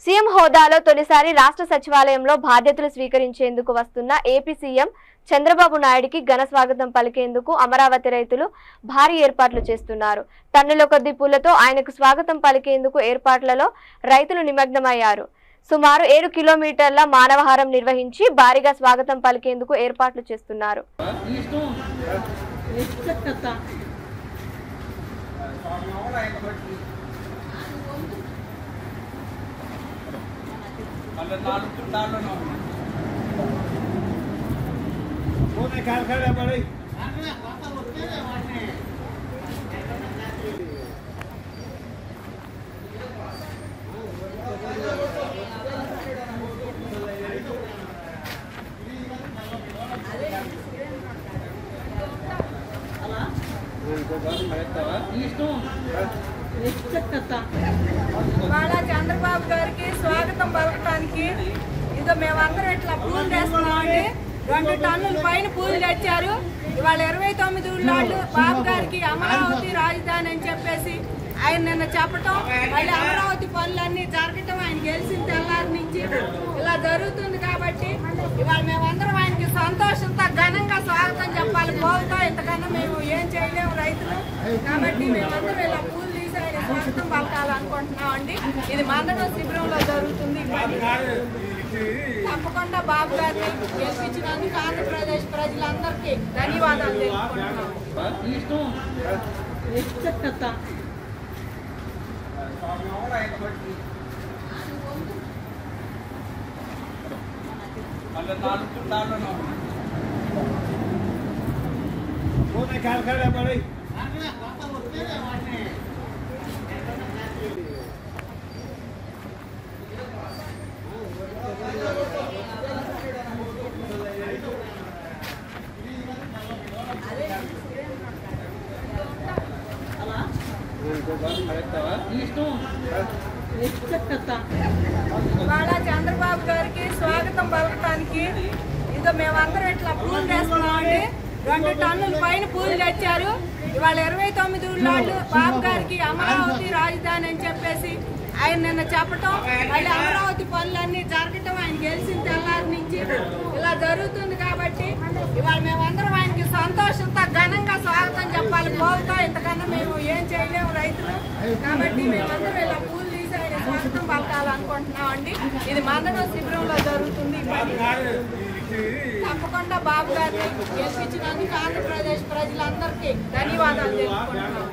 CM హోదాలో తొలిసారి రాష్ట్ర సచివాలయంలో బాధ్యతలు స్వీకరించేందుకు వస్తున్న ఏపీ సీఎం చంద్రబాబు నాయుడికి ఘన స్వాగతం పలికేందుకు అమరావతి రైతులు భారీ ఏర్పాట్లు చేస్తున్నారు. టన్నుల కొద్ది పూలతో ఆయనకు స్వాగతం పలికేందుకు ఏర్పాట్లలో రైతులు నిమగ్నమయ్యారు. సుమారు 7 కిలోమీటర్ల మానవహారం నిర్వహించి భారీగా స్వాగతం పలికేందుకు ఏర్పాట్లు చేస్తున్నారు. ఇవాళ చంద్రబాబు గారికి స్వాగతం పలకటానికి ఇదో మేమందరం ఇట్లా పూలు చేస్తున్నామండి. 2 టన్నుల పైన పూలు తెచ్చారు. ఇవాళ 29 ఊళ్ళో బాబు గారికి అమరావతి రాజధాని అని చెప్పేసి ఆయన నిన్న చెప్పటం, మళ్ళీ అమరావతి పనులన్నీ జరగటం, ఆయన గెలిచిన తెల్లారి నుంచి ఇలా జరుగుతుంది. కాబట్టి ఇవాళ మేమందరం ఆయనకి సంతోషంతో ఘనంగా స్వాగతం చెప్పాలి. పోవుతా ఇంతకన్నా మేము ఏం చేయలేము రైతులు. కాబట్టి మేమందరం ఇలా పూలు తీసి ఆయన స్వాగతం పలకాలనుకుంటున్నాం అండి. ఇది మందడం శిబిరంలో జరుగుతుంది. తప్పకుండా బాబు గారిని గెలిపించినందుకు ఆంధ్రప్రదేశ్ ప్రజలందరికీ ధన్యవాదాలు తెలుపుకుంటున్నాం. ఇవాళ చంద్రబాబు గారికి స్వాగతం పలకటానికి ఇదో మేమందరం ఇట్లా పూలు చేస్తున్నామండి. 2 టన్నుల పైన పూలు తెచ్చారు. ఇవాళ 29 ఊళ్ళో బాబు గారికి అమరావతి రాజధాని అని చెప్పేసి ఆయన నిన్న చెప్పటం, మళ్ళీ అమరావతి పనులన్నీ జరగటం, ఆయన గెలిచిన తెల్లారి నుంచి ఇలా జరుగుతుంది. కాబట్టి ఇవాళ మేమందరం ఆయనకి సంతోషంతో ఘనంగా స్వాగతం చెప్పాలి. పోవుతా ఇంతకన్నా మేము ఏం చేయలేము రైతులు. కాబట్టి మేమందరం ఇలా పూలు తీసి ఆయన స్వాగతం పలకాలనుకుంటున్నాం అండి. ఇది మందడం శిబిరంలో జరుగుతుంది. తప్పకుండా బాబు గారిని గెలిపించినందుకు ఆంధ్రప్రదేశ్ ప్రజలందరికీ ధన్యవాదాలు తెలుపుకుంటున్నాం.